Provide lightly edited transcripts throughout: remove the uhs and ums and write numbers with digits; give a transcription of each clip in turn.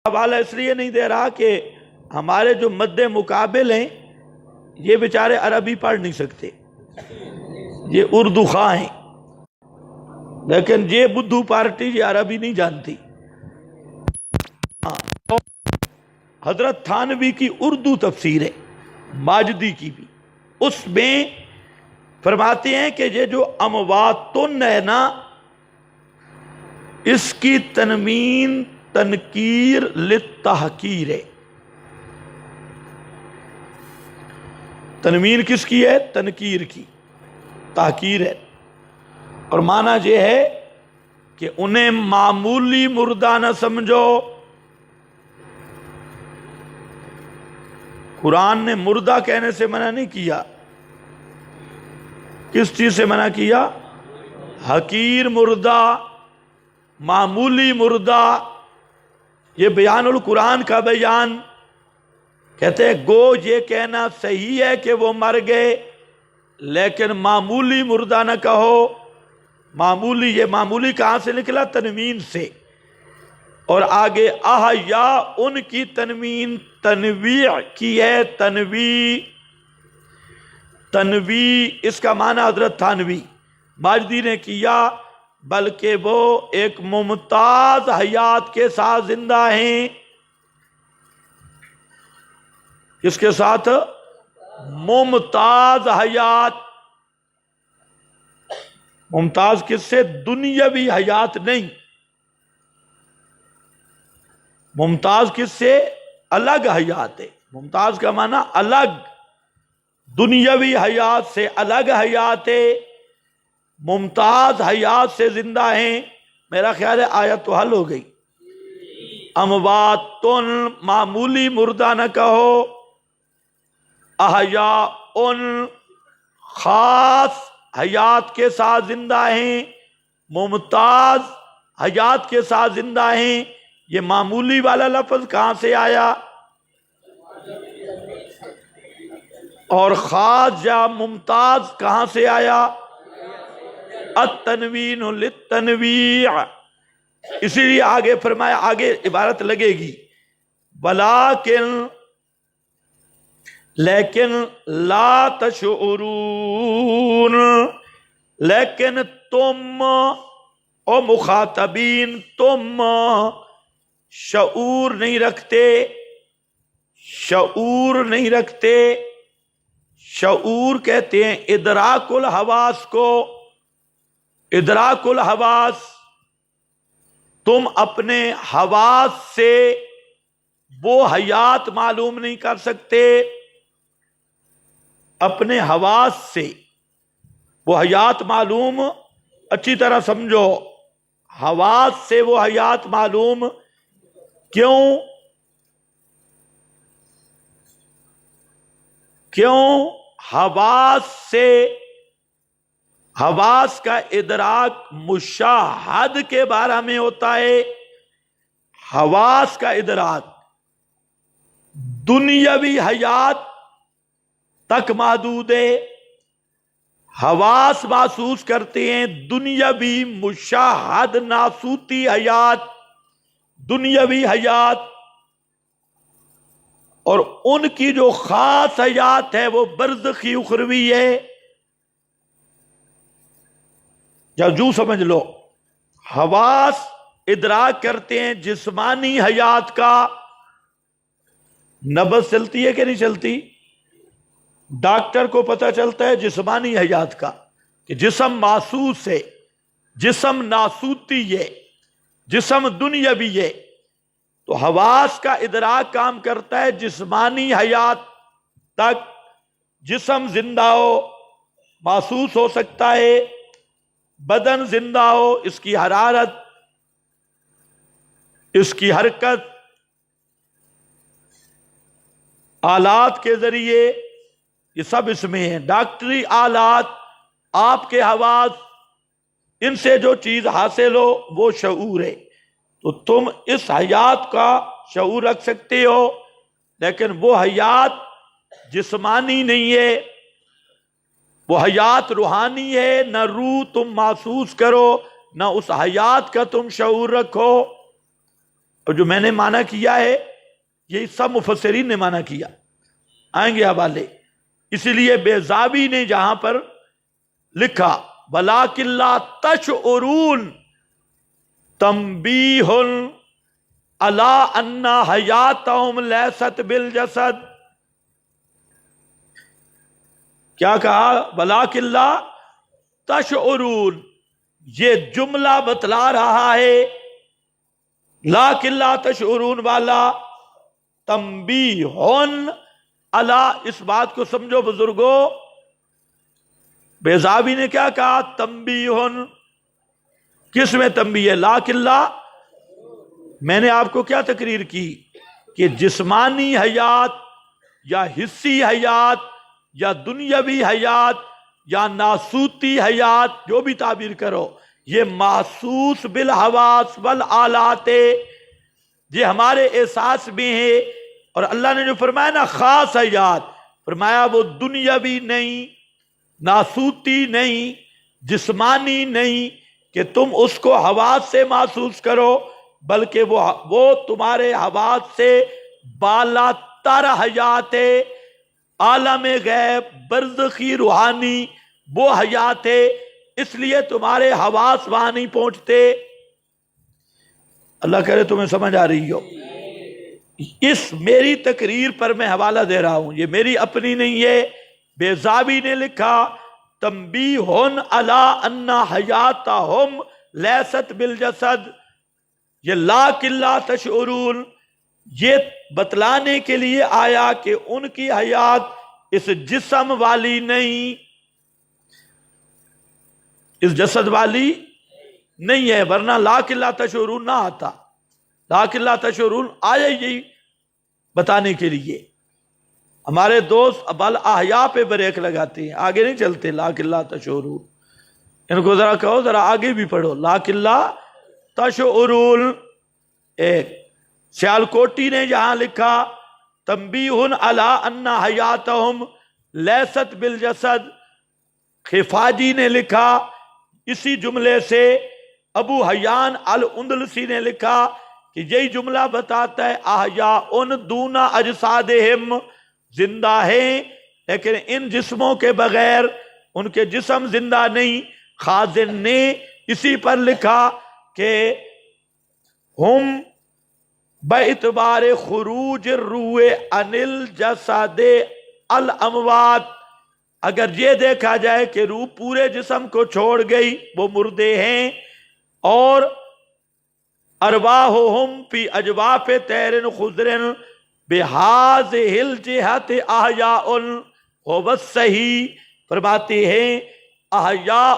حوالہ اس لیے نہیں دے رہا کہ ہمارے جو مد مقابل ہیں یہ بیچارے عربی پڑھ نہیں سکتے، یہ اردو خواہ ہیں، لیکن یہ بدھو پارٹی یہ عربی نہیں جانتی۔ حضرت تھانوی کی اردو تفسیر ہے، ماجدی کی بھی، اس میں فرماتے ہیں کہ یہ جو امواتن ہے نا، اس کی تنوین تنکیر للتحقیر ہے۔ تنوین کس کی ہے؟ تنکیر کی، تحقیر ہے، اور معنی یہ ہے کہ انہیں معمولی مردہ نہ سمجھو۔ قرآن نے مردہ کہنے سے منع نہیں کیا، کس چیز سے منع کیا؟ حقیر مردہ، معمولی مردہ۔ یہ بیان القرآن کا بیان، کہتے ہیں گو یہ کہنا صحیح ہے کہ وہ مر گئے، لیکن معمولی مردہ نہ کہو۔ معمولی، یہ معمولی کہاں سے نکلا؟ تنوین سے، اور آگے احیا ان کی تنوین تنویع کی ہے، تنویع اس کا معنی حضرت تھانوی ماجدی نے کیا، بلکہ وہ ایک ممتاز حیات کے ساتھ زندہ ہیں۔ کس کے ساتھ؟ ممتاز حیات۔ ممتاز کس سے؟ دنیاوی حیات نہیں، ممتاز کس سے؟ الگ حیات ہے۔ ممتاز کا معنی الگ، دنیاوی حیات سے الگ حیات ہے، ممتاز حیات سے زندہ ہیں۔ میرا خیال ہے آیت تو حل ہو گئی۔ امواتن معمولی مردہ نہ کہو، احیاء خاص حیات کے ساتھ زندہ ہیں، ممتاز حیات کے ساتھ زندہ ہیں۔ یہ معمولی والا لفظ کہاں سے آیا؟ اور خاص یا ممتاز کہاں سے آیا؟ التنوین للتنویع۔ اسی لیے آگے فرمایا، آگے عبارت لگے گی لیکن لا تشعرون، لیکن تم او مخاطبین تم شعور نہیں رکھتے، شعور نہیں رکھتے۔ شعور کہتے ہیں ادراک الحواس کو، ادراک الحواس۔ تم اپنے حواس سے وہ حیات معلوم نہیں کر سکتے، اپنے حواس سے وہ حیات معلوم، اچھی طرح سمجھو، حواس سے وہ حیات معلوم کیوں؟ حواس سے، حواس کا ادراک مشاہد کے بارے میں ہوتا ہے۔ حواس کا ادراک دنیاوی حیات تک محدود ہے۔ حواس محسوس کرتے ہیں دنیاوی مشاہد ناسوتی حیات، دنیاوی حیات، اور ان کی جو خاص حیات ہے وہ برزخی اخروی ہے۔ یا جو سمجھ لو، حواس ادراک کرتے ہیں جسمانی حیات کا۔ نبض چلتی ہے کہ نہیں چلتی؟ ڈاکٹر کو پتہ چلتا ہے جسمانی حیات کا کہ جسم محسوس ہے، جسم ناسوتی ہے، جسم دنیاوی ہے۔ تو حواس کا ادراک کام کرتا ہے جسمانی حیات تک۔ جسم زندہ ہو محسوس ہو سکتا ہے، بدن زندہ ہو، اس کی حرارت، اس کی حرکت، آلات کے ذریعے، یہ سب اس میں ہیں۔ ڈاکٹری آلات، آپ کے حواس، ان سے جو چیز حاصل ہو وہ شعور ہے۔ تو تم اس حیات کا شعور رکھ سکتے ہو، لیکن وہ حیات جسمانی نہیں ہے، وہ حیات روحانی ہے۔ نہ روح تم محسوس کرو، نہ اس حیات کا تم شعور رکھو۔ اور جو میں نے معنی کیا ہے یہ سب مفسرین نے معنی کیا، آئیں گے حوالے۔ اسی لیے بیضاوی نے جہاں پر لکھا وَلَٰكِن لَا تَشْعُرُونَ تنبیہ عَلَىٰ أَنَّ حَیَاتَهُمْ لَیْسَتْ بِالْجَسَدِ، کیا کہا؟ وَلَٰكِن لَا تَشْعُرُونَ، یہ جملہ بتلا رہا ہے لیکن لا تشعرون والا تنبیہ علی، اس بات کو سمجھو بزرگوں۔ بیضاوی نے کیا کہا؟ تنبیہ، کس میں تنبیہ ہے؟ لیکن لا، میں نے آپ کو کیا تقریر کی کہ جسمانی حیات یا حسی حیات یا دنیاوی حیات یا ناسوتی حیات، جو بھی تعبیر کرو، یہ محسوس بالحواس والآلات، یہ ہمارے احساس میں ہے۔ اور اللہ نے جو فرمایا نا خاص حیات، فرمایا وہ دنیاوی نہیں، ناسوتی نہیں، جسمانی نہیں کہ تم اس کو حواس سے محسوس کرو، بلکہ وہ تمہارے حواس سے بالا تر حیات ہے، عالم غیب برزخی روحانی وہ حیات ہے، اس لیے تمہارے حواس وہاں نہیں پہنچتے۔ اللہ کرے تمہیں سمجھ آ رہی ہو۔ اس میری تقریر پر میں حوالہ دے رہا ہوں، یہ میری اپنی نہیں ہے، بیضاوی نے لکھا تنبیہ علی ان حیاتہم لیست بالجسد، یہ لیکن لا تشعرون یہ بتلانے کے لیے آیا کہ ان کی حیات اس جسم والی نہیں، اس جسد والی نہیں ہے، ورنہ لیکن لا تشعرون نہ آتا۔ لیکن لا تشعرون آیا یہی بتانے کے لیے۔ ہمارے دوست بل احیا پہ بریک لگاتے ہیں، آگے نہیں چلتے۔ لیکن لا تشعرون، ان کو ذرا کہو ذرا آگے بھی پڑھو، لیکن لا تشعرون۔ ایک سیالکوٹی نے جہاں لکھا تنبیہ علی ان حیاتہم لیست بالجسد، خفاجی نے لکھا اسی جملے سے، ابو حیان الاندلسی نے لکھا کہ یہی جملہ بتاتا ہے احیاء دون اجسادہم، زندہ ہیں لیکن ان جسموں کے بغیر، ان کے جسم زندہ نہیں۔ خازن نے اسی پر لکھا کہ ہم باعتبار خروج الروح عن الجسد الاموات، اگر یہ دیکھا جائے کہ روح پورے جسم کو چھوڑ گئی وہ مردے ہیں، اور ارواحہم فی اجواف طیر خضر بہذہ الجہت احیاء هو الصحیح، فرماتے ہیں احیاء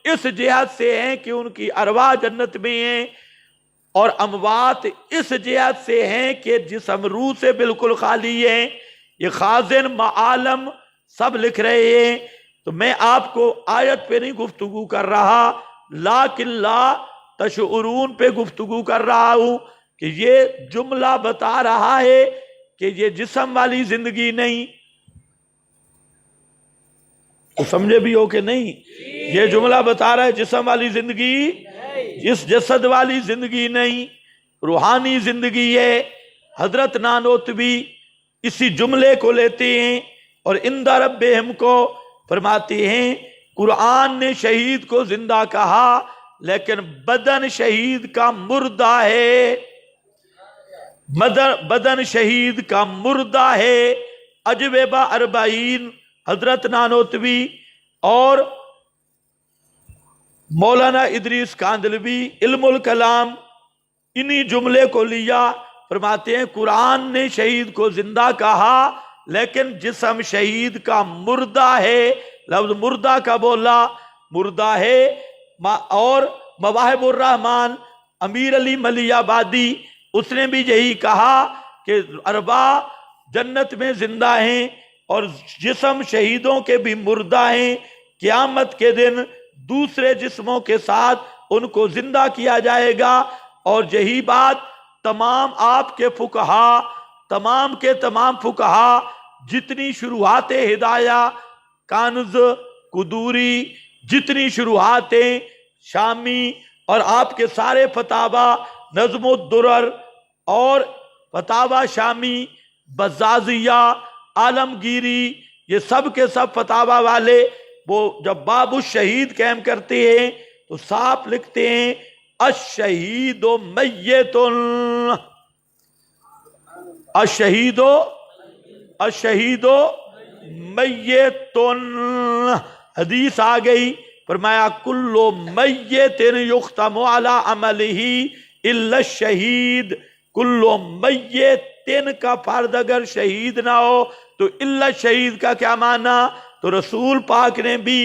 اس جہت سے ہیں کہ ان کی ارواح جنت میں ہیں، اور اموات اس جہت سے ہیں کہ جسم روح سے بالکل خالی ہیں۔ یہ خازن معالم سب لکھ رہے ہیں، تو میں آپ کو آیت پہ نہیں گفتگو کر رہا، لیکن لا تشعرون پہ گفتگو کر رہا ہوں کہ یہ جملہ بتا رہا ہے کہ یہ جسم والی زندگی نہیں۔ تو سمجھے بھی ہو کہ نہیں؟ یہ جملہ بتا رہا ہے جسم والی زندگی، اس جسد والی زندگی نہیں، روحانی زندگی ہے۔ حضرت نانوتوی اسی جملے کو لیتے ہیں اور عند ربہم کو فرماتے ہیں قرآن نے شہید کو زندہ کہا لیکن بدن شہید کا مردہ ہے، بدن شہید کا مردہ ہے۔ اجوبہ 40 حضرت نانوتوی اور مولانا ادریس کاندلوی علم الکلام انہی جملے کو لیا، فرماتے ہیں قرآن نے شہید کو زندہ کہا لیکن جسم شہید کا مردہ ہے، لفظ مردہ کا بولا، مردہ ہے۔ اور مواہب الرحمن امیر علی ملی آبادی اس نے بھی یہی کہا کہ ارواح جنت میں زندہ ہیں اور جسم شہیدوں کے بھی مردہ ہیں، قیامت کے دن دوسرے جسموں کے ساتھ ان کو زندہ کیا جائے گا۔ اور یہی بات تمام آپ کے فقہا، تمام کے تمام فقہا جتنی شروحات ہدایہ، کانز، قدوری، جتنی شروحاتیں، شامی اور آپ کے سارے فتاوی، نظم الدرر، اور فتاوا شامی، بزازیہ، عالمگیری، یہ سب کے سب فتاوا والے وہ جب باب الشہید قائم کرتے ہیں تو صاف لکھتے ہیں الشہید میت، الشہید الشہید میت، حدیث آ گئی، فرمایا کل میت یختم علی عملہ الا الشہید، کل میت کا فرد اگر شہید نہ ہو تو الا شہید کا کیا معنی؟ تو رسول پاک نے بھی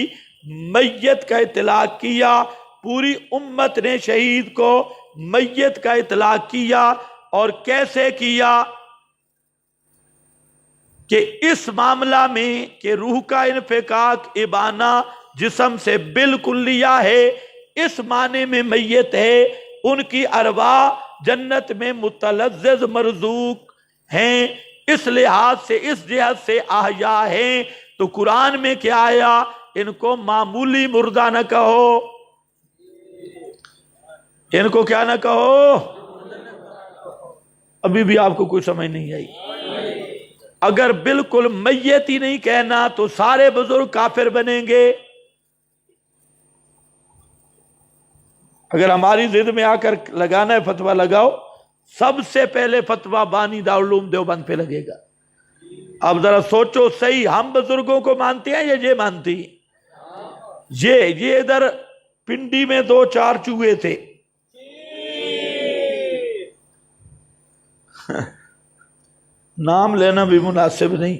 میت کا اطلاق کیا، پوری امت نے شہید کو میت کا اطلاق کیا۔ اور کیسے کیا؟ کہ اس معاملہ میں کہ روح کا انفکاک ابانہ جسم سے بالکلیہ ہے، اس معنی میں میت ہے، ان کی ارواح جنت میں متلذذ مرزوق ہیں، اس لحاظ سے اس جہت سے احیاء ہیں۔ تو قرآن میں کیا آیا؟ ان کو معمولی مردہ نہ کہو، ان کو کیا نہ کہو۔ ابھی بھی آپ کو کوئی سمجھ نہیں آئی؟ اگر بالکل میت ہی نہیں کہنا تو سارے بزرگ کافر بنیں گے۔ اگر ہماری ضد میں آ کر لگانا ہے فتویٰ لگاؤ، سب سے پہلے فتویٰ بانی دارالعلوم دیوبند پہ لگے گا۔ اب ذرا سوچو صحیح، ہم بزرگوں کو مانتے ہیں یا یہ مانتی ہیں؟ یہ ادھر پنڈی میں 2-4 چوہے تھے، نام لینا بھی مناسب نہیں،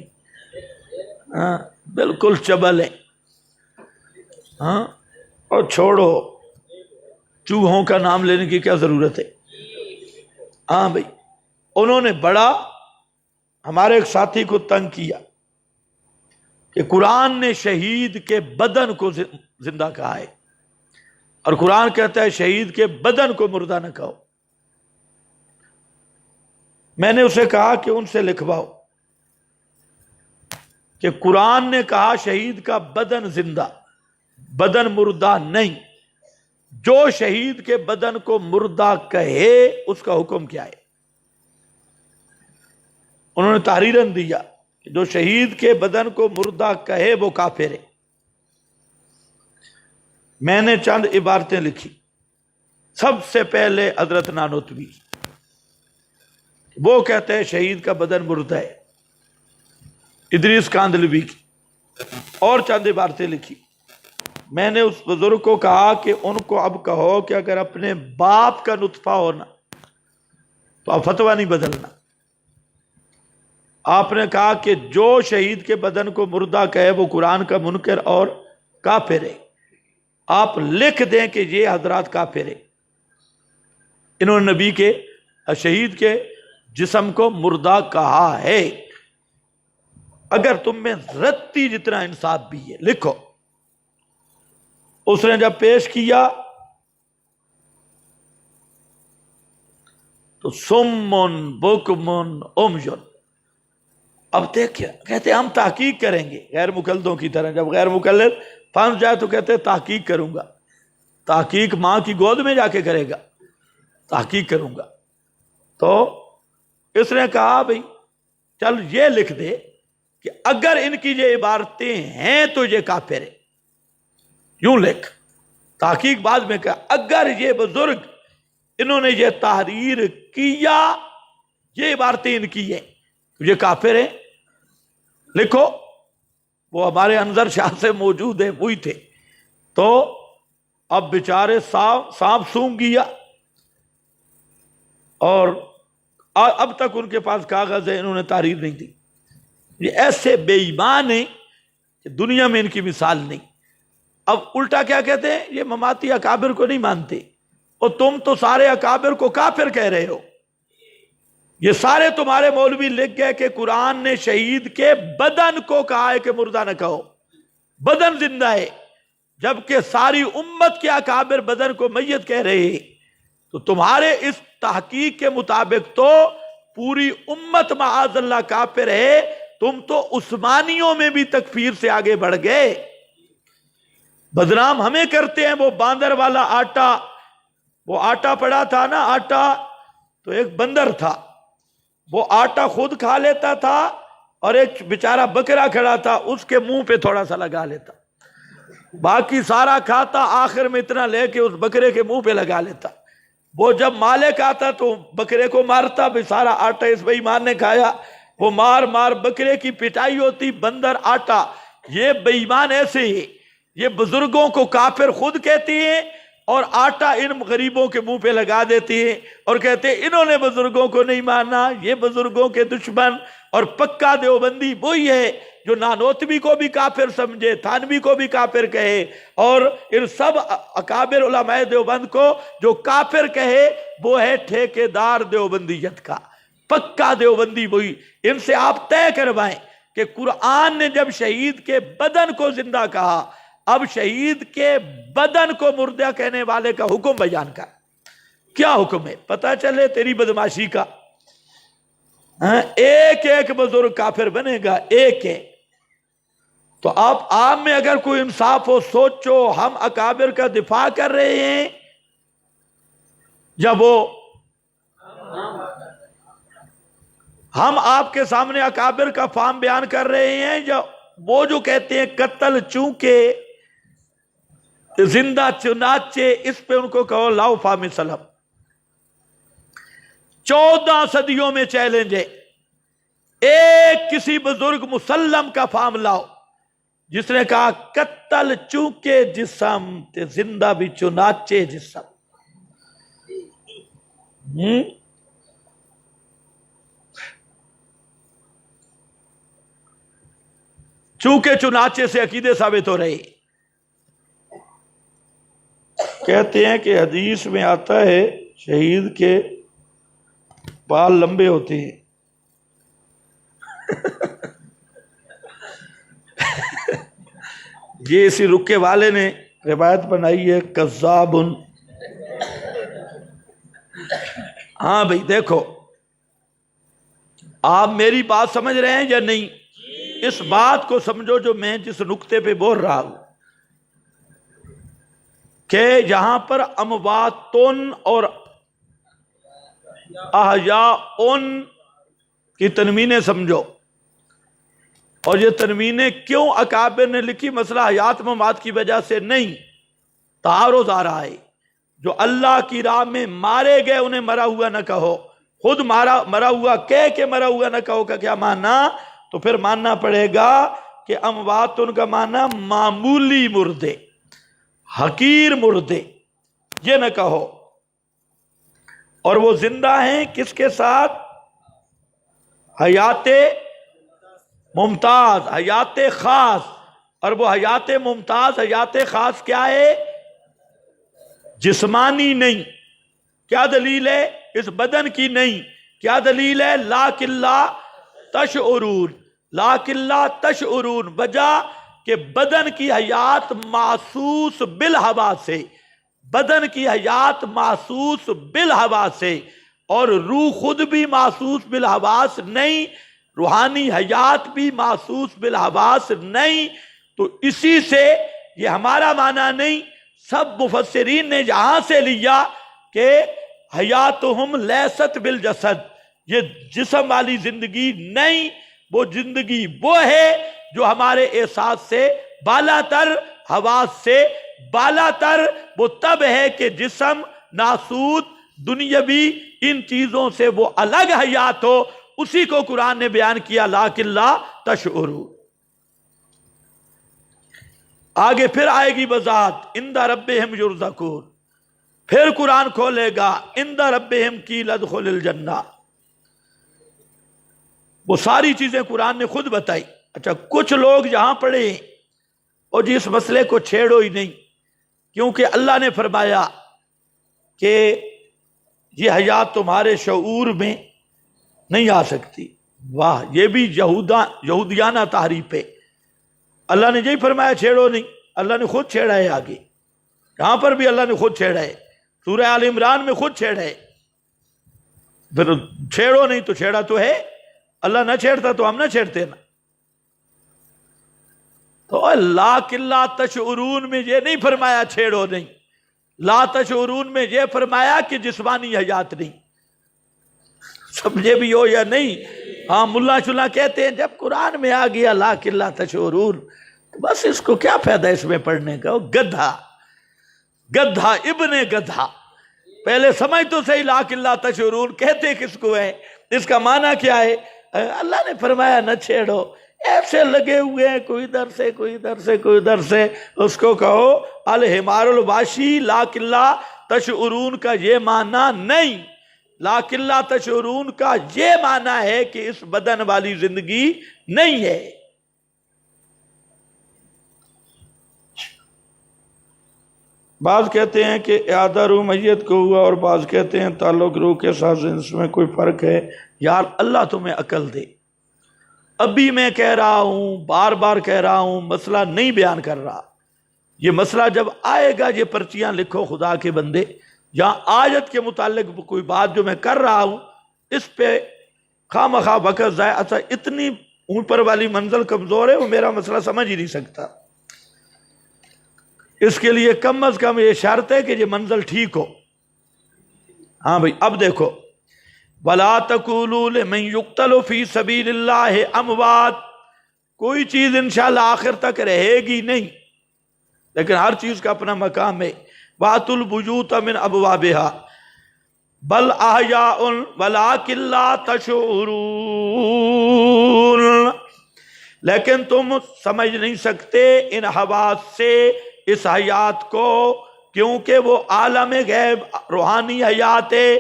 ہاں بالکل چبل ہیں، ہاں اور چھوڑو، چوہوں کا نام لینے کی کیا ضرورت ہے؟ ہاں بھائی، انہوں نے بڑا ہمارے ایک ساتھی کو تنگ کیا کہ قرآن نے شہید کے بدن کو زندہ کہا ہے اور قرآن کہتا ہے شہید کے بدن کو مردہ نہ کہو۔ میں نے اسے کہا کہ ان سے لکھواؤ کہ قرآن نے کہا شہید کا بدن زندہ، بدن مردہ نہیں، جو شہید کے بدن کو مردہ کہے اس کا حکم کیا ہے؟ انہوں نے تحریراً دیا کہ جو شہید کے بدن کو مردہ کہے وہ کافر ہے۔ میں نے چند عبارتیں لکھی، سب سے پہلے حضرت نانوتوی، وہ کہتے ہیں شہید کا بدن مردہ ہے، ادریس کاندلوی کی، اور چند عبارتیں لکھی۔ میں نے اس بزرگ کو کہا کہ ان کو اب کہو کہ اگر اپنے باپ کا نطفہ ہونا تو اب فتویٰ نہیں بدلنا۔ آپ نے کہا کہ جو شہید کے بدن کو مردہ کہے وہ قرآن کا منکر اور کافر ہے، آپ لکھ دیں کہ یہ حضرات کافر ہے، انہوں نے نبی کے شہید کے جسم کو مردہ کہا ہے۔ اگر تم میں رتی جتنا انصاف بھی ہے لکھو۔ اس نے جب پیش کیا تو سمن بکمن عمین، اب دیکھیں کہتے ہم تحقیق کریں گے، غیر مقلدوں کی طرح، جب غیر مقلد پھنس جائے تو کہتے تحقیق کروں گا۔ تحقیق ماں کی گود میں جا کے کرے گا، تحقیق کروں گا۔ تو اس نے کہا بھئی چل یہ لکھ دے کہ اگر ان کی یہ عبارتیں ہیں تو یہ کافر ہے، یوں لکھ۔ تحقیق بعد میں کہا اگر یہ بزرگ انہوں نے یہ تحریر کیا، یہ عبارتیں ان کی ہیں تو یہ کافر ہیں، لکھو۔ وہ ہمارے انظر شاہ سے موجود ہیں، وہی تھے۔ تو اب بیچارے سانپ سونگ گیا، اور اب تک ان کے پاس کاغذ ہے، انہوں نے تحریر نہیں دی۔ یہ ایسے بے ایمان ہیں کہ دنیا میں ان کی مثال نہیں۔ اب الٹا کیا کہتے ہیں؟ یہ مماتی اکابر کو نہیں مانتے، اور تم تو سارے اکابر کو کافر کہہ رہے ہو۔ یہ سارے تمہارے مولوی لکھ گئے کہ قرآن نے شہید کے بدن کو کہا ہے کہ مردہ نہ کہو، بدن زندہ ہے، جبکہ ساری امت کے اکابر بدن کو میت کہہ رہے ہیں۔ تو تمہارے اس تحقیق کے مطابق تو پوری امت معاذ اللہ کافر ہے، تم تو عثمانیوں میں بھی تکفیر سے آگے بڑھ گئے۔ بدنام ہمیں کرتے ہیں۔ وہ باندر والا آٹا، وہ آٹا پڑا تھا نا، آٹا تو ایک بندر تھا، وہ آٹا خود کھا لیتا تھا اور ایک بیچارہ بکرا کھڑا تھا، اس کے منہ پہ تھوڑا سا لگا لیتا، باقی سارا کھاتا، آخر میں اتنا لے کے اس بکرے کے منہ پہ لگا لیتا۔ وہ جب مالک آتا تو بکرے کو مارتا، بھی سارا آٹا اس بے ایمان نے کھایا، وہ مار مار بکرے کی پٹائی ہوتی، بندر آٹا۔ یہ بے ایمان ایسے ہی، یہ بزرگوں کو کافر خود کہتی ہیں اور آٹا ان غریبوں کے منہ پہ لگا دیتی ہیں اور کہتے ہیں انہوں نے بزرگوں کو نہیں مانا، یہ بزرگوں کے دشمن۔ اور پکا دیوبندی وہی ہے جو نانوتوی کو بھی کافر سمجھے، تھانوی کو بھی کافر کہے، اور ان سب اکابر علماء دیوبند کو جو کافر کہے وہ ہے ٹھیکیدار دیوبندیت کا، پکا دیوبندی وہی۔ ان سے آپ طے کروائیں کہ قرآن نے جب شہید کے بدن کو زندہ کہا، اب شہید کے بدن کو مردہ کہنے والے کا حکم بیان کر، کیا حکم ہے؟ پتہ چلے تیری بدماشی کا۔ ایک ایک بزرگ کافر بنے گا، ایک ایک۔ تو آپ عام میں اگر کوئی انصاف ہو، سوچو ہم اکابر کا دفاع کر رہے ہیں یا وہ ہم آپ کے سامنے اکابر کا فارم بیان کر رہے ہیں، یا وہ جو کہتے ہیں قتل چونکہ زندہ چنانچہ، اس پہ ان کو کہو لاؤ فارم سلم۔ 14 صدیوں میں چیلنج ہے، ایک کسی بزرگ مسلم کا فارم لاؤ جس نے کہا قتل چونکہ جسم تے زندہ بھی چنانچہ جسم۔ چونکہ چنانچہ سے عقیدے ثابت ہو رہے، کہتے ہیں کہ حدیث میں آتا ہے شہید کے بال لمبے ہوتے ہیں۔ یہ اسی رکے والے نے روایت بنائی ہے، کذاب۔ ہاں بھئی دیکھو، آپ میری بات سمجھ رہے ہیں یا نہیں؟ اس بات کو سمجھو جو میں جس نقطے پہ بول رہا ہوں، کہ یہاں پر امواتن اور احیاءن کی تنوینیں سمجھو، اور یہ تنوینیں کیوں اکابر نے لکھی؟ مسئلہ حیات ممات کی وجہ سے نہیں، تعارض آ رہا ہے۔ جو اللہ کی راہ میں مارے گئے انہیں مرا ہوا نہ کہو، خود مرا ہوا کہہ کے مرا ہوا نہ کہو کا کیا معنی؟ تو پھر ماننا پڑے گا کہ اموات ان کا معنی معمولی مردے، حقیر مردے، یہ نہ کہو۔ اور وہ زندہ ہیں کس کے ساتھ؟ حیات ممتاز، حیات خاص۔ اور وہ حیات ممتاز، حیات خاص کیا ہے؟ جسمانی نہیں۔ کیا دلیل ہے؟ اس بدن کی نہیں۔ کیا دلیل ہے؟ لیکن لا تشعرون، لیکن لا تشعرون، وجہ کہ بدن کی حیات محسوس بالحواس سے، بدن کی حیات محسوس بالحواس سے، اور روح خود بھی محسوس بالحواس نہیں، روحانی حیات بھی محسوس بالحواس نہیں۔ تو اسی سے یہ ہمارا معنی نہیں، سب مفسرین نے یہاں سے لیا کہ حیاتہم لیست بالجسد، یہ جسم والی زندگی نہیں، وہ زندگی وہ ہے جو ہمارے احساس سے بالا تر، حواس سے بالا تر، وہ تب ہے کہ جسم ناسود دنیاوی ان چیزوں سے وہ الگ حیات ہو۔ اسی کو قرآن نے بیان کیا لیکن لا تشعرون۔ آگے پھر آئے گی وضاحت، عند ربہم یرزقون، پھر قرآن کھولے گا عند ربہم قیل ادخل الجنہ، وہ ساری چیزیں قرآن نے خود بتائی۔ اچھا، کچھ لوگ یہاں پڑھے ہیں اور جس مسئلے کو چھیڑو ہی نہیں، کیونکہ اللہ نے فرمایا کہ یہ حیات تمہارے شعور میں نہیں آ سکتی۔ واہ، یہ بھی یہودیانہ تحریف ہے۔ اللہ نے یہی فرمایا چھیڑو نہیں، اللہ نے خود چھیڑا ہے۔ آگے یہاں پر بھی اللہ نے خود چھیڑا ہے، سورہ آل عمران میں خود چھیڑا ہے۔ پھر چھیڑو نہیں تو چھیڑا تو ہے، اللہ نہ چھیڑتا تو ہم نہ چھیڑتے نا۔ تو لیکن لا تشعرون میں یہ نہیں فرمایا چھیڑو نہیں، لا تشعرون میں یہ فرمایا کہ جسمانی حیات نہیں۔ سمجھے بھی ہو یا نہیں؟ ہاں ملا شلا کہتے ہیں جب قرآن میں آ گیا لاکن لا تشعرون تو بس اس کو کیا فائدہ اس میں پڑھنے کا؟ گدھا گدھا ابن گدھا، پہلے سمجھ تو صحیح لاکن لا تشعرون کہتے کس کو ہے، اس کا معنی کیا ہے؟ اللہ نے فرمایا نہ چھیڑو، ایسے لگے ہوئے ہیں کوئی ادھر سے کوئی ادھر سے کوئی ادھر سے، اس کو کہو الحمار الواشی لاکن لا تشعرون کا یہ معنی نہیں، لاکن لا تشعرون کا یہ معنی ہے کہ اس بدن والی زندگی نہیں ہے۔ بعض کہتے ہیں کہ اعادہ روح میت کو ہوا، اور بعض کہتے ہیں تعلق روح کے ساتھ اس میں کوئی فرق ہے۔ یار اللہ تمہیں عقل دے، ابھی میں کہہ رہا ہوں، بار بار کہہ رہا ہوں، مسئلہ نہیں بیان کر رہا، یہ مسئلہ جب آئے گا یہ پرچیاں لکھو خدا کے بندے، یا آیت کے متعلق کوئی بات جو میں کر رہا ہوں اس پہ خواہ مخواہ وقت ضائع، اچھا اتنی اوپر والی منزل کمزور ہے وہ میرا مسئلہ سمجھ ہی نہیں سکتا، اس کے لیے کم از کم یہ شرط ہے کہ یہ منزل ٹھیک ہو۔ ہاں بھئی اب دیکھو، وَلَا تَقُولُوا لِمَن يُقْتَلُ فِي سَبِيلِ اللَّهِ أَمْوَاتٌ، کوئی چیز انشاءاللہ آخر تک رہے گی نہیں، لیکن ہر چیز کا اپنا مقام ہے۔ وَأْتُوا الْبُيُوتَ مِنْ أَبْوَابِهَا بَلْ أَحْيَاءٌ وَلَٰكِن لَا تَشْعُرُونَ، لیکن تم سمجھ نہیں سکتے ان حواس سے اس حیات کو، کیونکہ وہ عالم غیب روحانی حیات ہے۔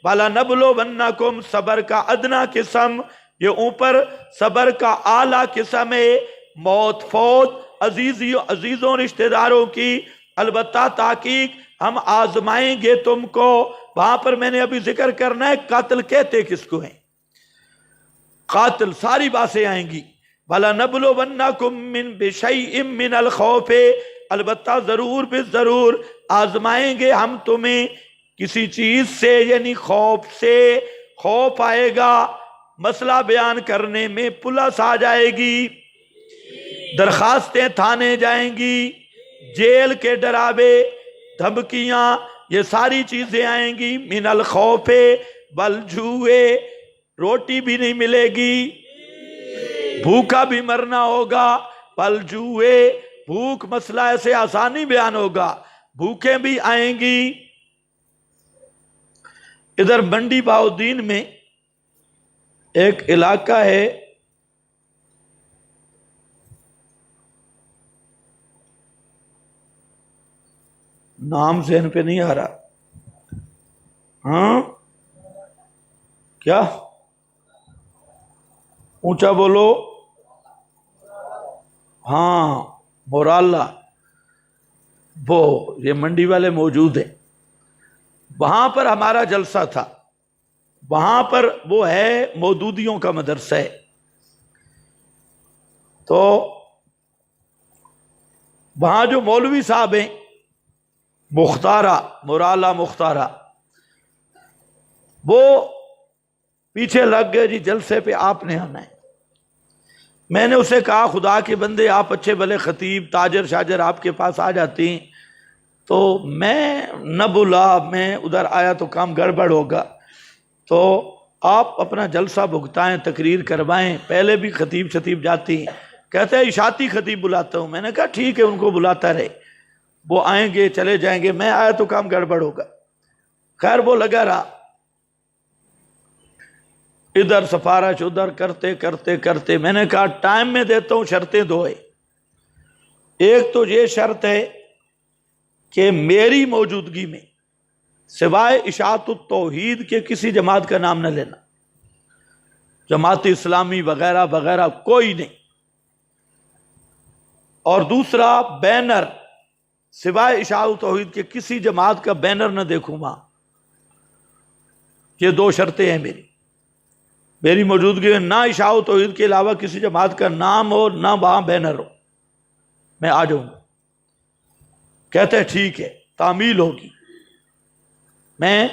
وَلَنَبْلُوَنَّكُمْ صبر کا ادنا قسم، یہ اوپر صبر کا اعلیٰ قسم ہے، موت فوت عزیزوں رشتہ داروں کی، البتہ تحقیق ہم آزمائیں گے تم کو۔ وہاں پر میں نے ابھی ذکر کرنا ہے قاتل کہتے کس کو ہیں، قاتل ساری باتیں آئیں گی۔ وَلَنَبْلُوَنَّكُمْ بِشَيْءٍ مِّنَ الْخَوْفِ، البتہ ضرور ضرور آزمائیں گے ہم تمہیں کسی چیز سے، یعنی خوف سے، خوف آئے گا، مسئلہ بیان کرنے میں پلس آ جائے گی، درخواستیں تھانے جائیں گی، جیل کے ڈراوے دھمکیاں یہ ساری چیزیں آئیں گی۔ من الخوف والجوع، روٹی بھی نہیں ملے گی، بھوکا بھی مرنا ہوگا، والجوع بھوک مسئلہ ایسے آسانی بیان ہوگا، بھوکیں بھی آئیں گی۔ ادھر منڈی بہاؤالدین میں ایک علاقہ ہے، نام ذہن پہ نہیں آ رہا، ہاں کیا اونچا بولو، ہاں مورالا، وہ یہ منڈی والے موجود ہیں، وہاں پر ہمارا جلسہ تھا، وہاں پر وہ ہے مودودیوں کا مدرسہ ہے، تو وہاں جو مولوی صاحب ہیں مختارہ، مورالا مختارہ، وہ پیچھے لگ گئے جی جلسے پہ آپ نے آنا ہے۔ میں نے اسے کہا خدا کے بندے آپ اچھے بھلے خطیب تاجر شاجر آپ کے پاس آ جاتے ہیں، تو میں نہ بولا، میں ادھر آیا تو کام گڑبڑ ہوگا، تو آپ اپنا جلسہ بھگتائیں، تقریر کروائیں، پہلے بھی خطیب شتیب جاتی ہیں، کہتے ہیں اشاعتی خطیب بلاتا ہوں۔ میں نے کہا ٹھیک ہے ان کو بلاتا رہے، وہ آئیں گے چلے جائیں گے، میں آیا تو کام گڑبڑ ہوگا۔ خیر وہ لگا رہا، ادھر سفارش ادھر کرتے کرتے کرتے میں نے کہا ٹائم میں دیتا ہوں، شرطیں دو ہے، ایک تو یہ شرط ہے کہ میری موجودگی میں سوائے اشاعت التوحید کے کسی جماعت کا نام نہ لینا، جماعت اسلامی وغیرہ وغیرہ کوئی نہیں، اور دوسرا بینر سوائے اشاعت التوحید کے کسی جماعت کا بینر نہ دیکھوں وہاں۔ یہ دو شرطیں ہیں میری موجودگی میں، نہ اشاعت التوحید کے علاوہ کسی جماعت کا نام ہو، نہ وہاں بینر ہو، میں آ جاؤں گا۔ کہتے ہیں ٹھیک ہے تعمیل ہوگی۔ میں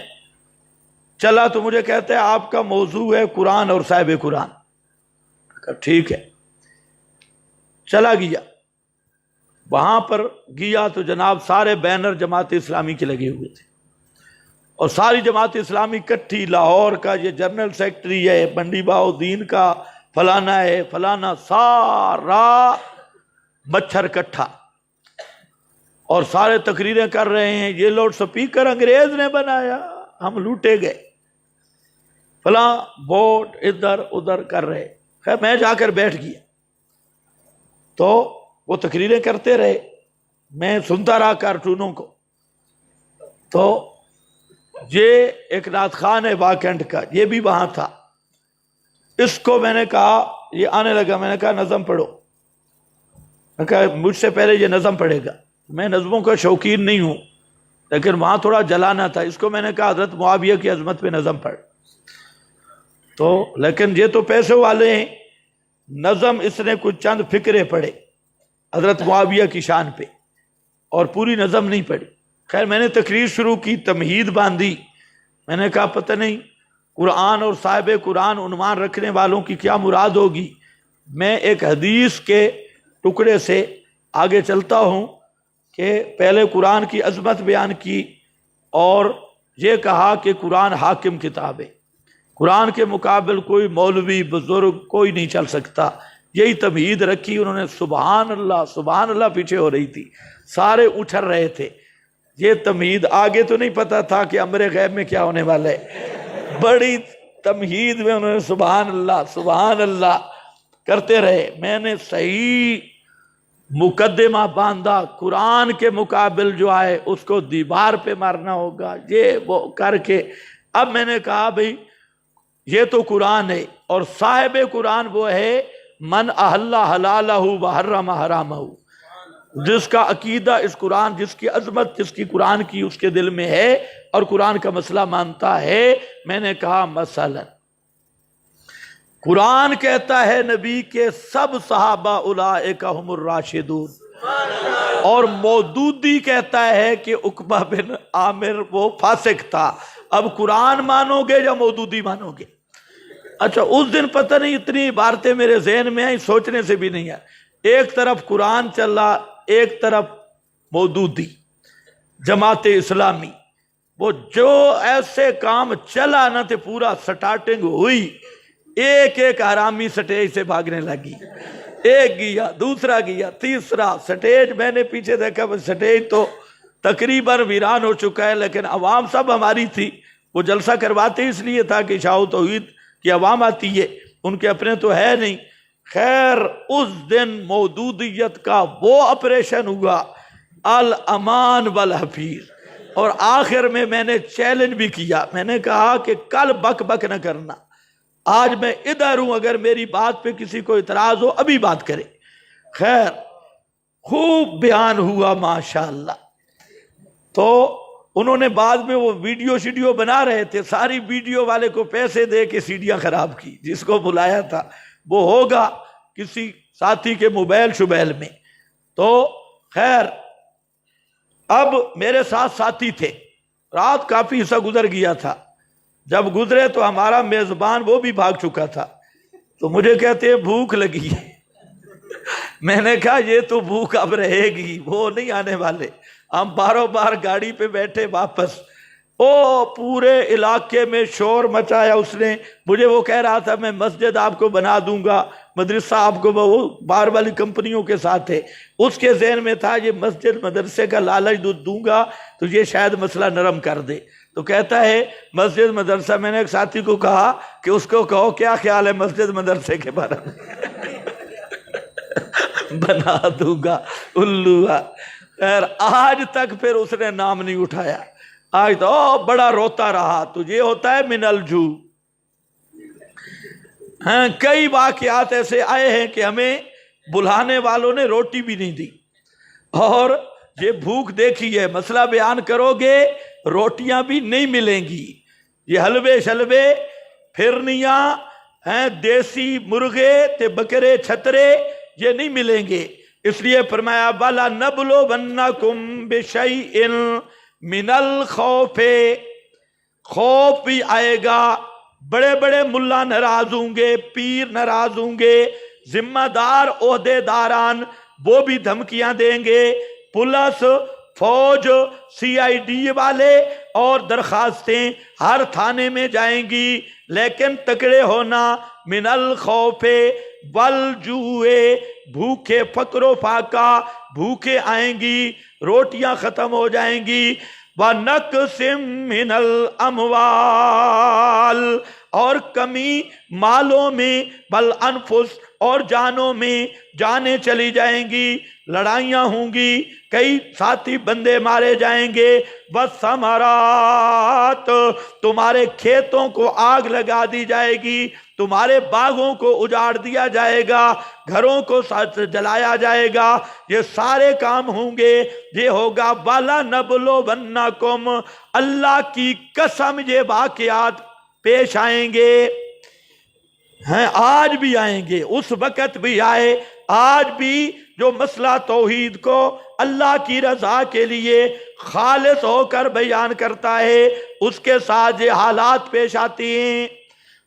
چلا تو مجھے کہتے ہیں آپ کا موضوع ہے قرآن اور صاحب قرآن، کہا ٹھیک ہے، چلا گیا، وہاں پر گیا تو جناب سارے بینر جماعت اسلامی کے لگے ہوئے تھے، اور ساری جماعت اسلامی کٹھی، لاہور کا یہ جنرل سیکٹری ہے، بنڈی بہاؤدین کا فلانا ہے فلانا، سارا مچھر کٹھا، اور سارے تقریریں کر رہے ہیں یہ لاؤڈ سپیکر انگریز نے بنایا، ہم لوٹے گئے، فلاں ووٹ ادھر ادھر کر رہے۔ خیر میں جا کر بیٹھ گیا، تو وہ تقریریں کرتے رہے، میں سنتا رہا کارٹونوں کو۔ تو یہ ایک نعت خان ہے واکنڈ کا، یہ بھی وہاں تھا، اس کو میں نے کہا، یہ آنے لگا، میں نے کہا نظم پڑھو، میں نے کہا مجھ سے پہلے یہ نظم پڑھے گا، میں نظموں کا شوقین نہیں ہوں، لیکن وہاں تھوڑا جلانا تھا، اس کو میں نے کہا حضرت معاویہ کی عظمت پہ نظم پڑھ، تو لیکن یہ تو پیسے والے ہیں، نظم اس نے کچھ چند فقرے پڑھے حضرت معاویہ کی شان پہ، اور پوری نظم نہیں پڑھی۔ خیر میں نے تقریر شروع کی، تمہید باندھی، میں نے کہا پتہ نہیں قرآن اور صاحب قرآن عنوان رکھنے والوں کی کیا مراد ہوگی۔ میں ایک حدیث کے ٹکڑے سے آگے چلتا ہوں کہ پہلے قرآن کی عظمت بیان کی، اور یہ کہا کہ قرآن حاکم کتاب ہے، قرآن کے مقابل کوئی مولوی بزرگ کوئی نہیں چل سکتا، یہی تمہید رکھی انہوں نے۔ سبحان اللہ پیچھے ہو رہی تھی، سارے اٹھر رہے تھے، یہ تمہید آگے تو نہیں پتا تھا کہ امر غیب میں کیا ہونے والا ہے، بڑی تمہید میں انہوں نے سبحان اللہ کرتے رہے۔ میں نے صحیح مقدمہ باندھا، قرآن کے مقابل جو آئے اس کو دیوار پہ مارنا ہوگا، یہ وہ کر کے اب میں نے کہا بھئی یہ تو قرآن ہے، اور صاحب قرآن وہ ہے من احل حلالہ وحرم حرامہ، جس کا عقیدہ اس قرآن، جس کی عظمت جس کی قرآن کی اس کے دل میں ہے اور قرآن کا مسئلہ مانتا ہے۔ میں نے کہا مثلا قرآن کہتا ہے نبی کے سب صحابہ اولئک ہم الراشدون، اور مودودی کہتا ہے کہ عقبہ بن عامر وہ فاسق تھا۔ اب قرآن مانو گے یا مودودی مانو گے؟ اچھا اس دن پتہ نہیں اتنی عبارتیں میرے ذہن میں آئی، سوچنے سے بھی نہیں آئی، ایک طرف قرآن چلا، ایک طرف مودودی جماعت اسلامی، وہ جو ایسے کام چلا نہ تھے، پورا سٹارٹنگ ہوئی، ایک ایک حرامی سٹیج سے بھاگنے لگی، ایک گیا دوسرا گیا تیسرا، سٹیج میں نے پیچھے دیکھا، سٹیج تو تقریباً ویران ہو چکا ہے، لیکن عوام سب ہماری تھی، وہ جلسہ کرواتے اس لیے تھا کہ شاہ توحید کی عوام آتی ہے، ان کے اپنے تو ہے نہیں۔ خیر اس دن مودودیت کا وہ آپریشن ہوا، الامان والحفیظ، اور آخر میں نے چیلنج بھی کیا، میں نے کہا کہ کل بک بک نہ کرنا، آج میں ادھر ہوں، اگر میری بات پہ کسی کو اعتراض ہو ابھی بات کرے۔ خیر خوب بیان ہوا ماشاءاللہ۔ تو انہوں نے بعد میں وہ ویڈیو بنا رہے تھے، ساری ویڈیو والے کو پیسے دے کے سیڈیاں خراب کی، جس کو بلایا تھا وہ ہوگا کسی ساتھی کے موبائل شبیل میں۔ تو خیر اب میرے ساتھ ساتھی تھے، رات کافی حصہ گزر گیا تھا، جب گزرے تو ہمارا میزبان وہ بھی بھاگ چکا تھا، تو مجھے کہتے ہیں بھوک لگی ہے، میں نے کہا یہ تو بھوک اب رہے گی، وہ نہیں آنے والے۔ ہم باروں بار گاڑی پہ بیٹھے واپس، او پورے علاقے میں شور مچایا اس نے، مجھے وہ کہہ رہا تھا میں مسجد آپ کو بنا دوں گا، مدرسہ آپ کو، وہ باہر والی کمپنیوں کے ساتھ ہے، اس کے ذہن میں تھا یہ مسجد مدرسے کا لالچ دوں گا تو یہ شاید مسئلہ نرم کر دے، تو کہتا ہے مسجد مدرسہ۔ میں نے ایک ساتھی کو کہا کہ اس کو کہو کیا خیال ہے مسجد مدرسے کے بارے میں، بنا دوں گا الو۔ خیر آج تک پھر اس نے نام نہیں اٹھایا، آج تو بڑا روتا رہا۔ تو یہ ہوتا ہے من الجو۔ ہاں کئی واقعات ایسے آئے ہیں کہ ہمیں بلانے والوں نے روٹی بھی نہیں دی، اور یہ بھوک دیکھی ہے، مسئلہ بیان کرو گے روٹیاں بھی نہیں ملیں گی، یہ حلوے شلوے پھرنیاں ہیں، دیسی مرغے تے بکرے چھترے یہ نہیں ملیں گے۔ اس لیے فرمایا وَلَا نَبْلُوَنَّكُمْ بِشَيْءٍ مِنَ الْخَوْفِ، خوف بھی آئے گا، بڑے بڑے ملا ناراض ہوں گے، پیر ناراض ہوں گے، ذمہ دار عہدے داران وہ بھی دھمکیاں دیں گے، پولیس فوج CID والے اور درخواستیں ہر تھانے میں جائیں گی، لیکن تکڑے ہونا، من الخوف والجوع، بھوکے، فقر و فاقہ، بھوکے آئیں گی، روٹیاں ختم ہو جائیں گی، وَنَقْسِم مِّنَ الْأَمْوَالِ، اور کمی مالوں میں، والانفس، اور جانوں میں، جانیں چلی جائیں گی، لڑائیاں ہوں گی، کئی ساتھی بندے مارے جائیں گے، وَالثَّمَرَاتِ، تمہارے کھیتوں کو آگ لگا دی جائے گی، تمہارے باغوں کو اجاڑ دیا جائے گا، گھروں کو جلایا جائے گا، یہ سارے کام ہوں گے، یہ ہوگا وَلَنَبْلُوَنَّکُمْ، اللہ کی قسم یہ واقعات پیش آئیں گے، ہیں آج بھی آئیں گے، اس وقت بھی آئے، آج بھی جو مسئلہ توحید کو اللہ کی رضا کے لیے خالص ہو کر بیان کرتا ہے، اس کے ساتھ یہ حالات پیش آتی ہیں،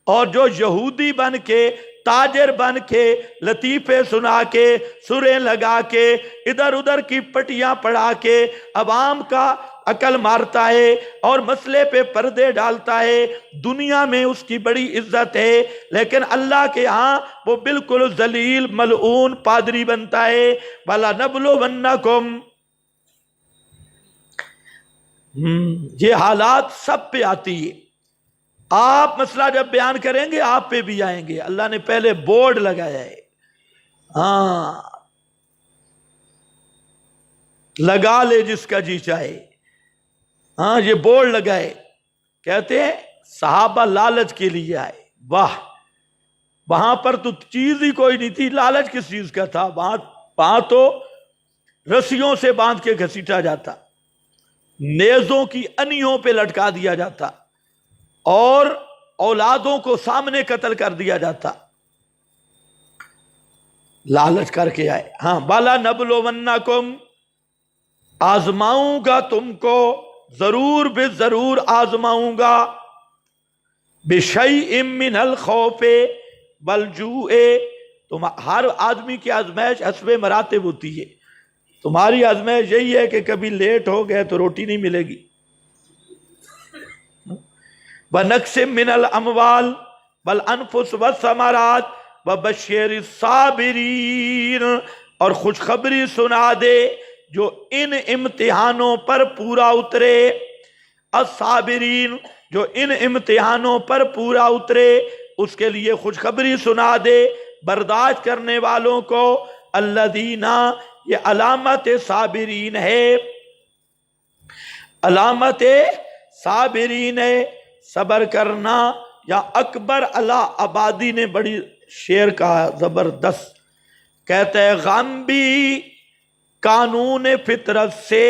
اور جو یہودی بن کے، تاجر بن کے، لطیفے سنا کے، سریں لگا کے، ادھر ادھر کی پٹیاں پڑھا کے عوام کا عقل مارتا ہے اور مسئلے پہ پردے ڈالتا ہے، دنیا میں اس کی بڑی عزت ہے، لیکن اللہ کے ہاں وہ بالکل ذلیل ملعون پادری بنتا ہے۔ وَلَنَبْلُوَنَّکُمْ، یہ حالات سب پہ آتی ہے، آپ مسئلہ جب بیان کریں گے آپ پہ بھی آئیں گے، اللہ نے پہلے بورڈ لگایا ہے، ہاں لگا لے جس کا جی چاہے، ہاں یہ بورڈ لگائے، کہتے ہیں صحابہ لالچ کے لیے آئے، واہ، وہاں پر تو چیز ہی کوئی نہیں تھی، لالچ کس چیز کا تھا، وہاں تو رسیوں سے باندھ کے گھسیٹا جاتا، نیزوں کی انیوں پہ لٹکا دیا جاتا، اور اولادوں کو سامنے قتل کر دیا جاتا، لالچ کر کے آئے، ہاں وَلَنَبْلُوَنَّکُمْ، آزماؤں گا تم کو، ضرور بے ضرور آزماؤں گا، بِشَيْءٍ مِّنَ الْخَوْفِ وَالْجُوعِ، تم ہر آدمی کی آزمائش حسب مراتب ہوتی ہے، تمہاری آزمائش یہی ہے کہ کبھی لیٹ ہو گئے تو روٹی نہیں ملے گی، وَنَقْسِم مِّنَ الْأَمْوَالِ وَالْأَنفُسِ وَالثَّمَرَاتِ وَبَشِّرِ الصَّابِرِينَ، اور خوشخبری سنا دے جو ان امتحانوں پر پورا اترے، الصابرین، جو ان امتحانوں پر پورا اترے اس کے لیے خوشخبری سنا دے، برداشت کرنے والوں کو، الذین، یہ علامت صابرین ہے، علامت صابرین ہے، صبر کرنا، یا اکبر علی آبادی نے بڑی شعر کہا زبردست، کہتے ہیں غم بھی قانون فطرت سے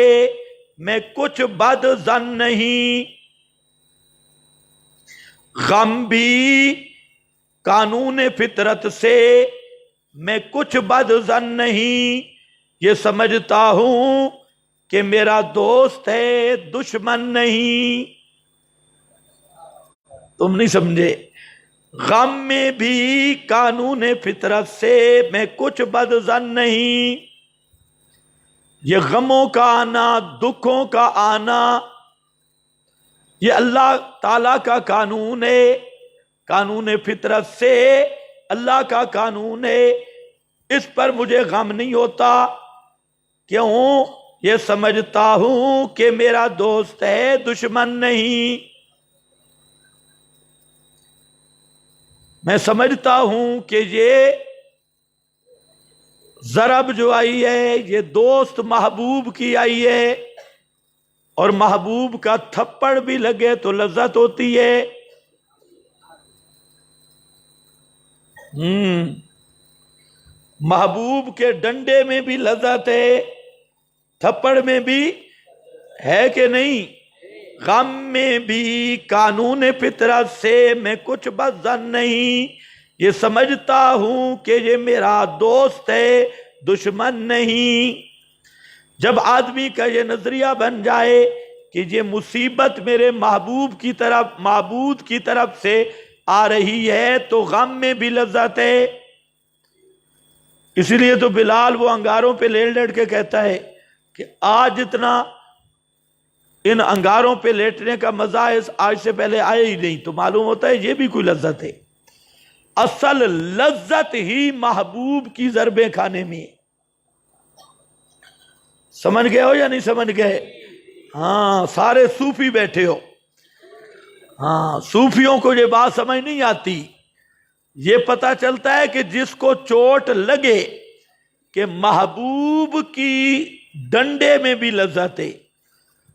میں کچھ بد زن نہیں، غم بھی قانون فطرت سے میں کچھ بد زن نہیں، یہ سمجھتا ہوں کہ میرا دوست ہے دشمن نہیں، تم نہیں سمجھے، غم میں بھی قانون فطرت سے میں کچھ بد زن نہیں، یہ غموں کا آنا، دکھوں کا آنا، یہ اللہ تعالیٰ کا قانون ہے، قانون فطرت سے اللہ کا قانون ہے، اس پر مجھے غم نہیں ہوتا، کیوں؟ یہ سمجھتا ہوں کہ میرا دوست ہے دشمن نہیں، میں سمجھتا ہوں کہ یہ ضرب جو آئی ہے یہ دوست محبوب کی آئی ہے، اور محبوب کا تھپڑ بھی لگے تو لذت ہوتی ہے، محبوب کے ڈنڈے میں بھی لذت ہے، تھپڑ میں بھی ہے کہ نہیں، غم میں بھی قانون فطرت سے میں کچھ بد زن نہیں، یہ سمجھتا ہوں کہ یہ میرا دوست ہے دشمن نہیں۔ جب آدمی کا یہ نظریہ بن جائے کہ یہ مصیبت میرے محبوب کی طرف، معبود کی طرف سے آ رہی ہے تو غم میں بھی لذت ہے، اسی لیے تو بلال وہ انگاروں پہ لیٹ لیٹ کے کہتا ہے کہ آج اتنا ان انگاروں پہ لیٹنے کا مزہ آج سے پہلے آیا ہی نہیں، تو معلوم ہوتا ہے یہ بھی کوئی لذت ہے۔ اصل لذت ہی محبوب کی ضربیں کھانے میں۔ سمجھ گئے ہو یا نہیں سمجھ گئے؟ ہاں، سارے صوفی بیٹھے ہو، ہاں، صوفیوں کو یہ بات سمجھ نہیں آتی۔ یہ پتہ چلتا ہے کہ جس کو چوٹ لگے کہ محبوب کی ڈنڈے میں بھی لذت ہے،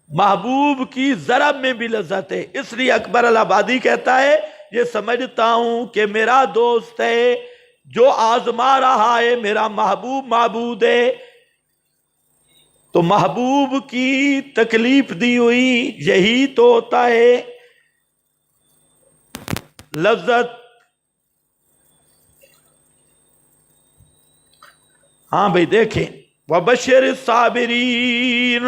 محبوب کی ضرب میں بھی لذت ہے۔ اس لیے اکبر الآبادی کہتا ہے یہ سمجھتا ہوں کہ میرا دوست ہے جو آزما رہا ہے میرا محبوب معبود ہے، تو محبوب کی تکلیف دی ہوئی یہی تو ہوتا ہے لذت۔ ہاں بھئی دیکھیں، وَبَشِّرِ الصَّابِرِينَ،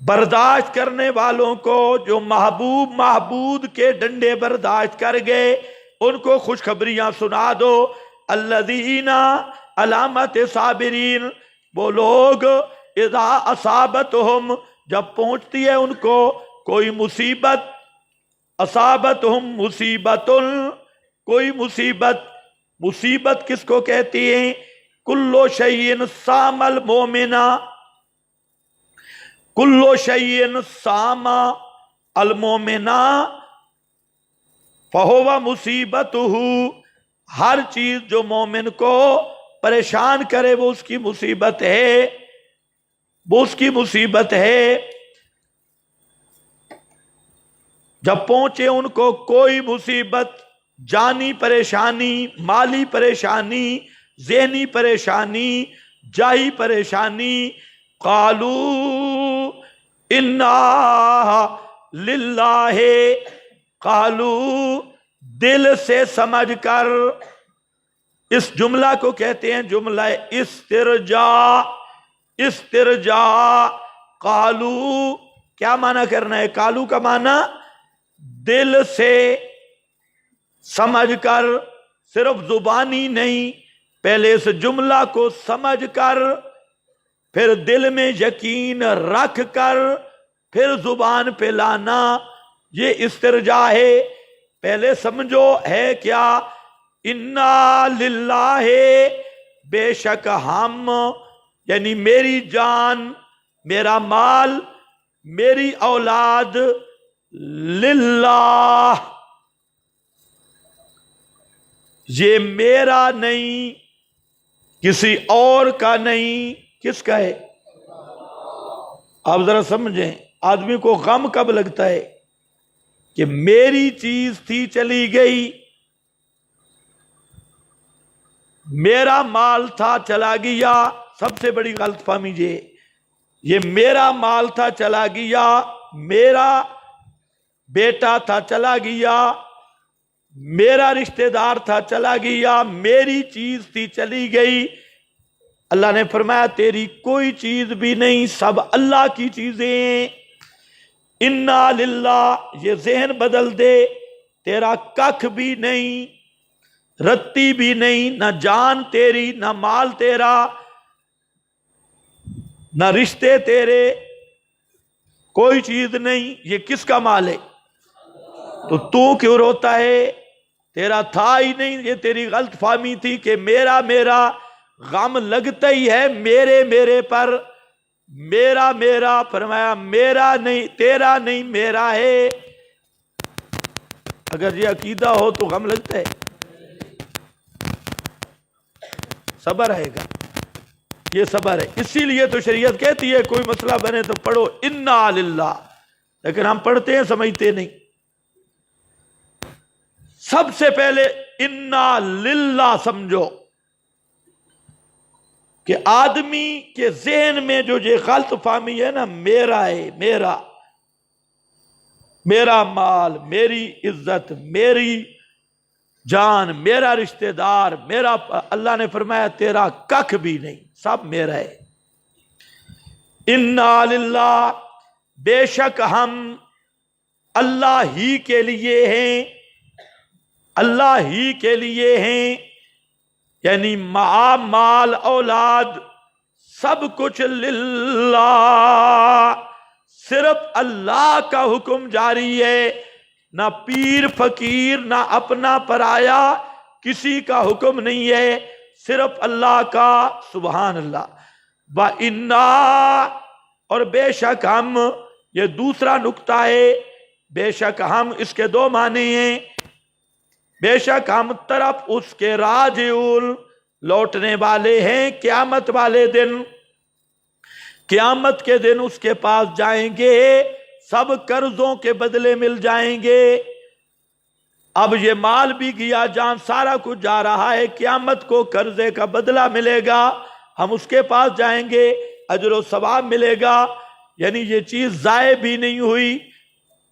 برداشت کرنے والوں کو جو محبوب معبود کے ڈنڈے برداشت کر گئے ان کو خوشخبریاں سنا دو۔ الذین، علامت صابرین، وہ لوگ اذا اصابتہم، جب پہنچتی ہے ان کو کوئی مصیبت، اصابتہم مصیبت، کوئی مصیبت، مصیبت کس کو کہتی ہیں؟ کلو شیء سام المومنہ، کلو شیء سام المومنہ فہو مصیبتہ، ہر چیز جو مومن کو پریشان کرے وہ اس کی مصیبت ہے، وہ اس کی مصیبت ہے۔ جب پہنچے ان کو کوئی مصیبت، جانی پریشانی، مالی پریشانی، ذہنی پریشانی، جاہی پریشانی، قالو انا للہ، قالو دل سے سمجھ کر، اس جملہ کو کہتے ہیں جملہ استرجاع، استرجاع۔ قالو کیا معنی کرنا ہے؟ قالو کا معنی دل سے سمجھ کر، صرف زبانی نہیں، پہلے اس جملہ کو سمجھ کر، پھر دل میں یقین رکھ کر، پھر زبان پہ لانا، یہ استرجاع ہے۔ پہلے سمجھو ہے کیا؟ انا للہ، بے شک ہم، یعنی میری جان، میرا مال، میری اولاد، للہ، یہ میرا نہیں، کسی اور کا نہیں، کس کا ہے؟ آپ ذرا سمجھیں، آدمی کو غم کب لگتا ہے کہ میری چیز تھی چلی گئی، میرا مال تھا چلا گیا۔ سب سے بڑی غلط فہمی یہ میرا مال تھا چلا گیا، میرا بیٹا تھا چلا گیا، میرا رشتہ دار تھا چلا گیا، میری چیز تھی چلی گئی۔ اللہ نے فرمایا تیری کوئی چیز بھی نہیں، سب اللہ کی چیزیں۔ انا للہ، یہ ذہن بدل دے، تیرا ککھ بھی نہیں، رتی بھی نہیں، نہ جان تیری، نہ مال تیرا، نہ رشتے تیرے، کوئی چیز نہیں، یہ کس کا مال ہے؟ تو کیوں روتا ہے؟ تیرا تھا ہی نہیں۔ یہ تیری غلط فہمی تھی کہ میرا میرا، غم لگتا ہی ہے میرے میرے پر، میرا میرا، فرمایا میرا نہیں، تیرا نہیں، میرا ہے۔ اگر یہ عقیدہ ہو تو غم لگتا ہے؟ صبر آئے گا، یہ صبر ہے۔ اسی لیے تو شریعت کہتی ہے کوئی مسئلہ بنے تو پڑھو انا للہ، لیکن ہم پڑھتے ہیں سمجھتے نہیں۔ سب سے پہلے انا للہ سمجھو کہ آدمی کے ذہن میں جو یہ غلط فہمی ہے نا، میرا ہے، میرا، میرا مال، میری عزت، میری جان، میرا رشتہ دار، میرا، اللہ نے فرمایا تیرا ککھ بھی نہیں، سب میرا ہے۔ انا للہ، بے شک ہم اللہ ہی کے لیے ہیں، اللہ ہی کے لیے ہیں، یعنی مال اولاد سب کچھ للہ، صرف اللہ کا حکم جاری ہے، نہ پیر فقیر نہ اپنا پرایا، کسی کا حکم نہیں ہے، صرف اللہ کا۔ سبحان اللہ۔ وَإِنَّا، اور بے شک ہم، یہ دوسرا نکتہ ہے، بے شک ہم، اس کے دو معنی ہیں، بے شک ہم طرف اس کے راجعون، لوٹنے والے ہیں قیامت والے دن، قیامت کے دن اس کے پاس جائیں گے، سب قرضوں کے بدلے مل جائیں گے۔ اب یہ مال بھی گیا، جان سارا کچھ جا رہا ہے، قیامت کو قرضے کا بدلہ ملے گا، ہم اس کے پاس جائیں گے، اجر و ثواب ملے گا، یعنی یہ چیز ضائع بھی نہیں ہوئی۔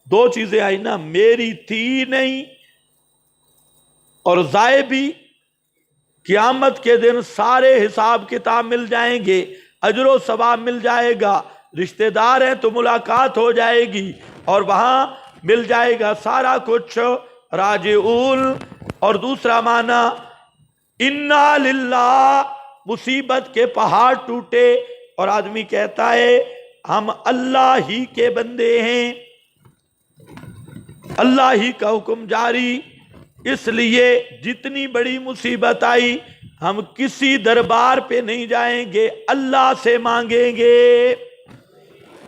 دو چیزیں آئی نا، میری تھی نہیں اور ضائع بھی۔ قیامت کے دن سارے حساب کتاب مل جائیں گے، اجر و ثواب مل جائے گا، رشتہ دار ہیں تو ملاقات ہو جائے گی اور وہاں مل جائے گا سارا کچھ، راجعون۔ اور دوسرا معنی انا للہ، مصیبت کے پہاڑ ٹوٹے اور آدمی کہتا ہے ہم اللہ ہی کے بندے ہیں، اللہ ہی کا حکم جاری، اس لیے جتنی بڑی مصیبت آئی ہم کسی دربار پہ نہیں جائیں گے، اللہ سے مانگیں گے۔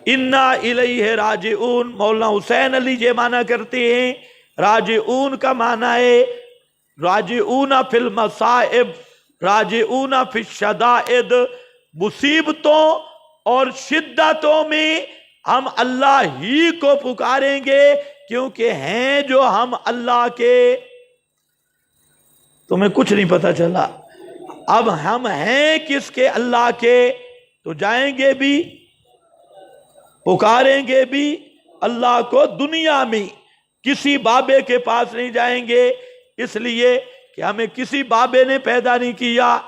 انا الیہ راجعون، مولانا حسین علی یہ معنی کرتے ہیں، راجعون کا معنی ہے راجعون فی المصائب، راجعون فی الشدائد، مصیبتوں اور شدتوں میں ہم اللہ ہی کو پکاریں گے، کیونکہ ہیں جو ہم اللہ کے۔ تمہیں کچھ نہیں پتا چلا، اب ہم ہیں کس کے؟ اللہ کے، تو جائیں گے بھی پکاریں گے بھی اللہ کو، دنیا میں کسی بابے کے پاس نہیں جائیں گے، اس لیے کہ ہمیں کسی بابے نے پیدا نہیں کیا،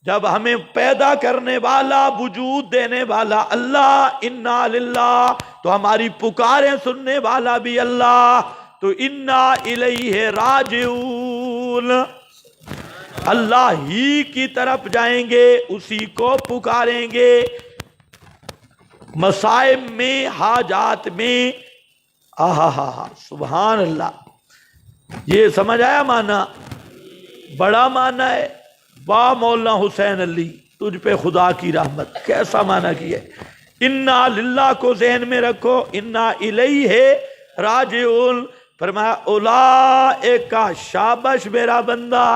جب ہمیں پیدا کرنے والا، وجود دینے والا اللہ، انا للہ، تو ہماری پکاریں سننے والا بھی اللہ، تو انا الیہ راجعون، اللہ ہی کی طرف جائیں گے، اسی کو پکاریں گے، مصائب میں، حاجات میں۔ آہا، سبحان اللہ۔ یہ سمجھ آیا معنی؟ بڑا معنی ہے۔ واہ مولانا حسین علی، تجھ پہ خدا کی رحمت، کیسا معنی کیا ہے۔ انا للہ کو ذہن میں رکھو، انا الیہ راجعون، فرمایا اولئک، شابش میرا بندہ،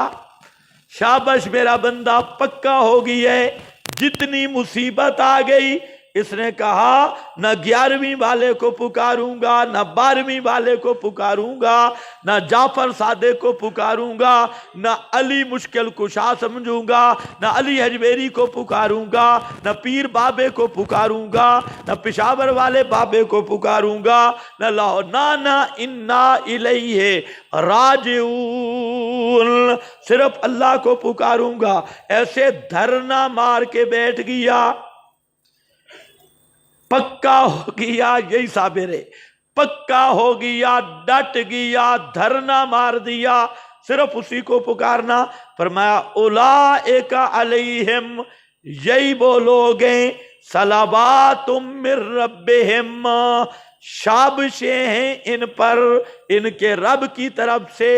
شابش میرا بندہ، پکا ہو گئی ہے۔ جتنی مصیبت آ گئی، اس نے کہا نہ 11ویں والے کو پکاروں گا، نہ 12ویں والے کو پکاروں گا، نہ جعفر صادق کو پکاروں گا، نہ علی مشکل کشا سمجھوں گا، نہ علی حجویری کو پکاروں گا، نہ پیر بابے کو پکاروں گا، نہ پشاور والے بابے کو پکاروں گا، نہ لاہور، نہ انا الیہ راجعون، صرف اللہ کو پکاروں گا۔ ایسے دھرنا مار کے بیٹھ گیا، پکا ہو گیا، یہی صابر ہے، پکا ہو گیا، ڈٹ گیا، دھرنا مار دیا، صرف اسی کو پکارنا۔ فرمایا اولئک علیہم، یہی وہ لوگ ہیں، صلوات من ربہم، شابشیں ہیں ان پر ان کے رب کی طرف سے۔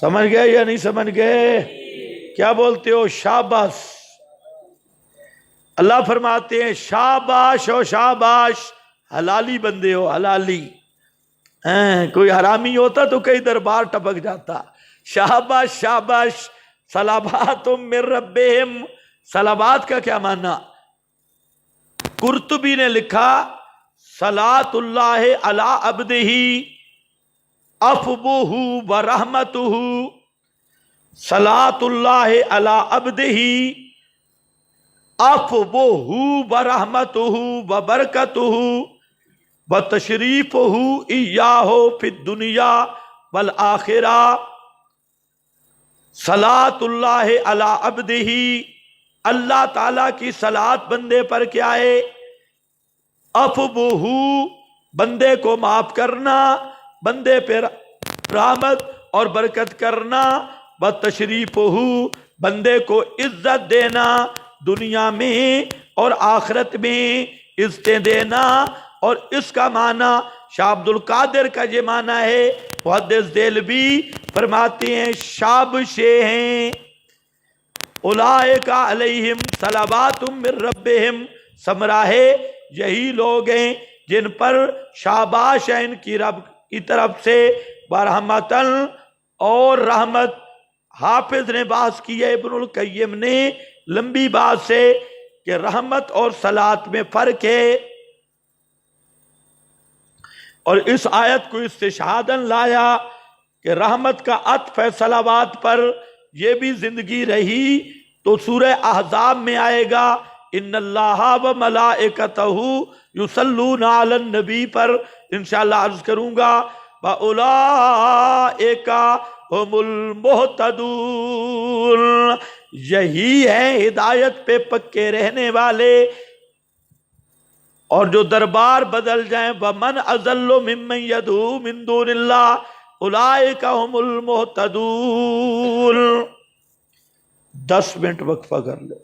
سمجھ گئے یا نہیں سمجھ گئے؟ کیا بولتے ہو؟ شاباش۔ اللہ فرماتے ہیں شاباش و شاباش، حلالی بندے ہو، حلالی۔ کوئی حرامی ہوتا تو کئی دربار ٹپک جاتا۔ شاباش شاباش، صلوات من ربہم، صلوات کا کیا معنی؟ قرطبی نے لکھا صلاۃ اللہ علی عبدہ افوہ و رحمتہ، صلاۃ اللہ علی عبدہ افوہ و رحمتہ و برکتہ و تشریفہ ایاہ فی الدنیا والآخرہ۔ صلاۃ اللہ علی عبدہ، اللہ تعالیٰ کی صلاۃ بندے پر کیا ہے؟ افوہ، بندے کو معاف کرنا، بندے پہ رحمت اور برکت کرنا، و تشریفہ، بندے کو عزت دینا دنیا میں اور آخرت میں، عزتیں دینا، اور اس کا معنی شاہ عبد القادر کا یہ معنی ہے، محدث دہلوی فرماتے ہیں شابشے ہیں، اولئک علیہم صلوات من ربہم، سمراہ یہی لوگ ہیں جن پر شاباش ہے ان کی رب کی طرف سے، برحمتن اور رحمت۔ حافظ نے بات کی ہے، ابن القیم نے لمبی بات سے، کہ رحمت اور صلاۃ میں فرق ہے، اور اس آیت کو استشہاداً لایا کہ رحمت کا عطف ہے صلوات پر، یہ بھی زندگی رہی تو سورہ احزاب میں آئے گا ان اللہ و ملائکتہ یصلون علی النبی پر، انشاءاللہ عرض کروں گا وَأُولَئِکَ هُمُ الْمُهْتَدُونَ، یہی ہے ہدایت پہ پکے رہنے والے، اور جو دربار بدل جائیں وَمَنْ أَضَلُّ مِمَّنْ يَدْعُو مِن دُونِ اللَّهِ أُولَئِکَ هُمُ الْمُهْتَدُونَ۔ 10 منٹ وقفہ کر لیں۔